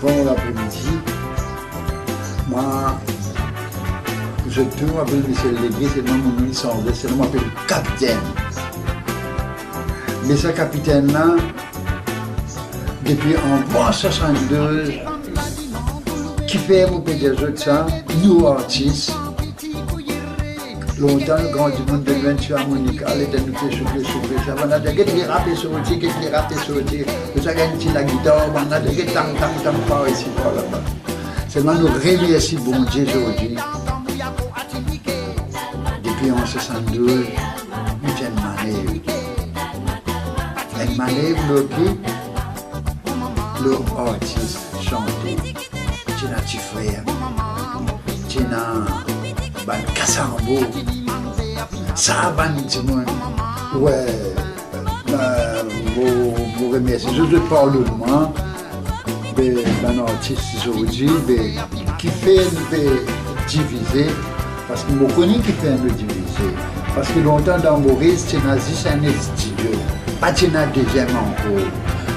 Bon l'après-midi, moi, je m'appelle Michel Légué, c'est le nom de mon nom, c'est le nom m'appelle capitaine. Mais ce capitaine-là, depuis en bon 62, qui fait mon pédagogue de ça, nous artistes, longtemps, le grand du monde de l'invention harmonicale était nous fait souffler, ça. On a des rapper sur le tir, nous avons la guitare, on a des tang, par ici, par là-bas. Seulement nous remercions bon Dieu aujourd'hui. Depuis en 62, nous avons une manœuvre qui, le artiste chanté, c'est un petit frère, c'est un Kassambo, ça va nous ouais, vous remerciez. Je parle de moi, d'un artiste aujourd'hui qui fait nous diviser, parce que je connais qui fait nous diviser. Parce que longtemps dans Maurice, c'est un studio, pas un deuxième encore.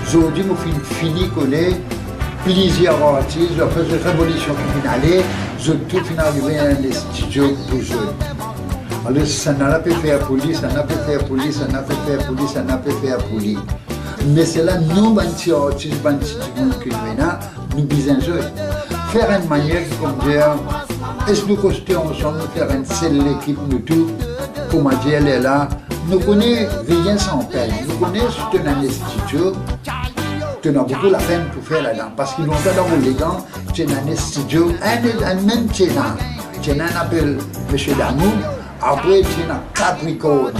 Aujourd'hui, je finis connaître plusieurs artistes, je fais une révolution criminelle, je tout arrivé à un studio pour jeunes. Alors ça n'a pas fait pour lui, ça n'a pas fait pour lui, ça n'a pas fait pour lui, ça n'a pas fait pour lui. Mais c'est là, nous, les artistes, nous disons faire une manière comme dire, est-ce que nous costons ensemble, faire une seule équipe, nous tous, comment dire, elle est là, nous connaissons rien sans peine, nous connaissons un studio. Tu as beaucoup la peine pour faire là-dedans. Parce qu'ils ont fait dans les gants, tu as un studio, même tu as un appel M. Damour, après tu as un Capricorne.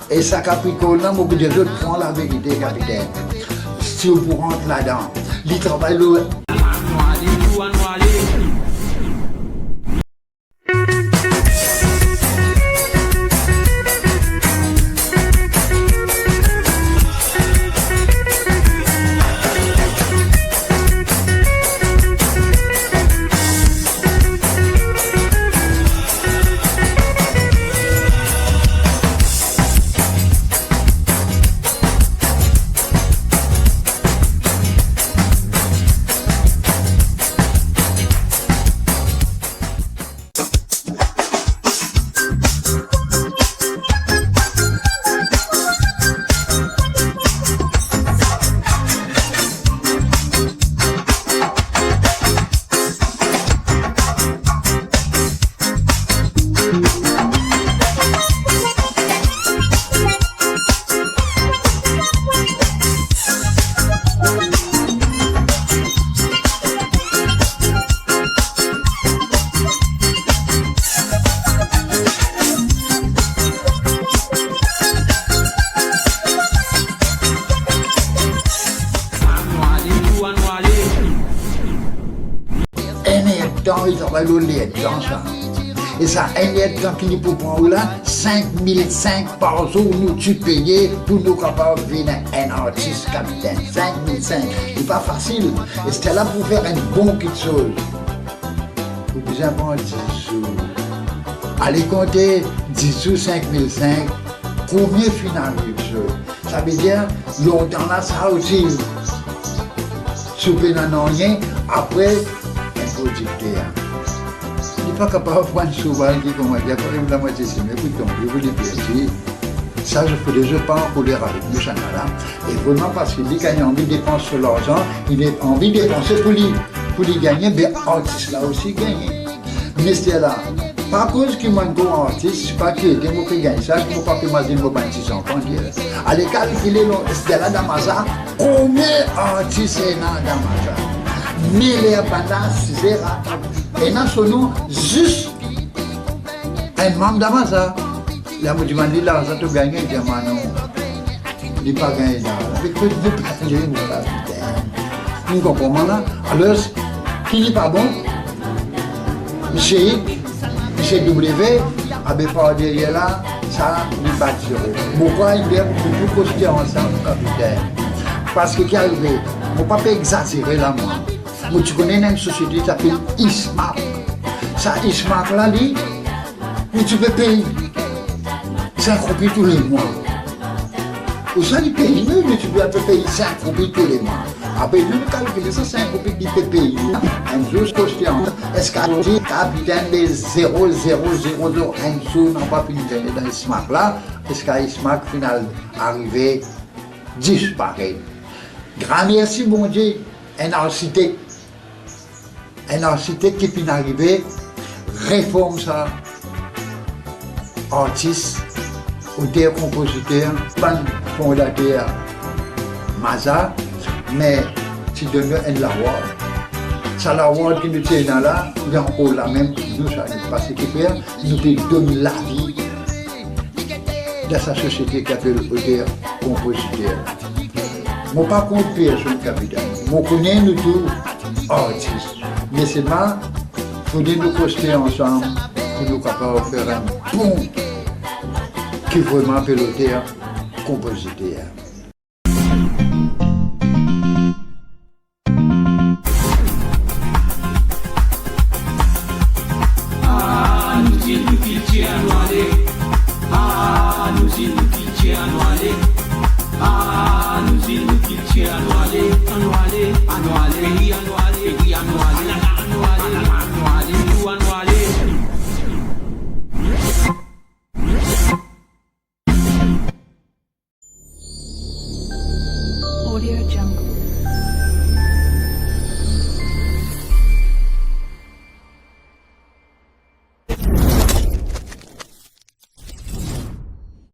Et ça Capricorne, beaucoup de autres font la vérité, capitaine. Si vous rentrez là-dedans, ils travaillent le. Ils travaillent au lait, dans ça. Et ça, un lait quand il peut prendre là, 5,500 par jour, nous tu payais pour nous capables de venir un artiste capitaine. 5,500. C'est pas facile. Et c'était là pour faire un bon quelque chose. Vous pouvez avoir 10 sous. Allez compter 10 sous, 5,500. Combien finalement ça veut dire, longtemps là, ça aussi. Souper dans rien, après, producteur. Je n'est pas capable de prendre souvent qui commence à faire la moitié de mes boutons. Je vous dis bien, ça je peux déjà pas en couleur avec nous, Chanala. Et vraiment parce qu'il dit qu'il a envie de dépenser l'argent, il a envie de dépenser pour lui gagner, mais l'artiste là aussi gagner. Mais c'est là, pas cause qu'il manque d'artiste, c'est pas qu'il est qui gagne ça, il ne faut pas que imaginer vos petits enfants. Allez calculer, c'est là dans Maza, combien d'artistes est dans Maza? 1000 pendant 6 heures. Et dans son nom, juste un membre d'Amasa. La me demande l'argent tu gagnes, il dit non. Il n'est pas gagné là. Mais que vous gagnez, mon capitaine. Vous comprenez là? Alors, qui n'est pas bon? Monsieur W, avec par derrière là, ça n'est pas tiré. Pourquoi il est beaucoup coster ensemble, capitaine? Parce que qui arrive, mon papa peut exagérer là, moi. Mais tu connais une société qui s'appelle ISMAC. Ça, ISMAC là, dit, mais tu peux payer 5 roupies tous les mois. Ou ça, il paye mieux, mais tu peux payer 5 roupies tous les mois. Après, nous calculons ça, 5 roupies qui peut payer. Un jour, est-ce qu'un dit, capitaine de 0,000, un jour, n'a pas pu gagner dans ISMAC là, est-ce qu'à ISMAC, final, arrivé, disparaît. Grand merci, mon Dieu, un architecte qui peut arriver, réforme ça, artiste, auteur, compositeur, fondateur, Maza, mais tu donnes un award. Ça l'award qui nous tient là, il y a encore la même pour nous, ça n'est pas ce qui fait, nous te donne la vie de sa société qui appelle auteur, compositeur. Je ne pas contre personne, capitaine. Je connais nous tous artistes. Mais c'est mal, il faut nous poster ensemble pour nous capables de faire un bon qui vraiment peloteur, compositeur. Audio Jungle.